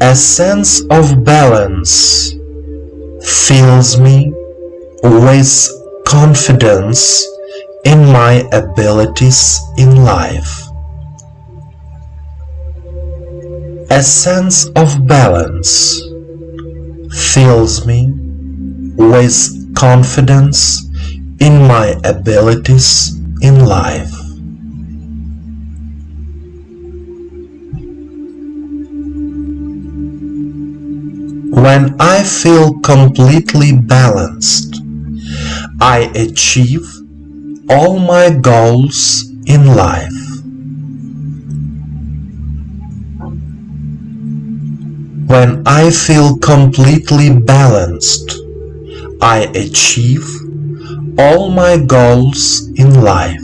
A sense of balance fills me with confidence in my abilities in life. A sense of balance fills me with confidence in my abilities in life. When I feel completely balanced, I achieve all my goals in life. When I feel completely balanced, I achieve all my goals in life.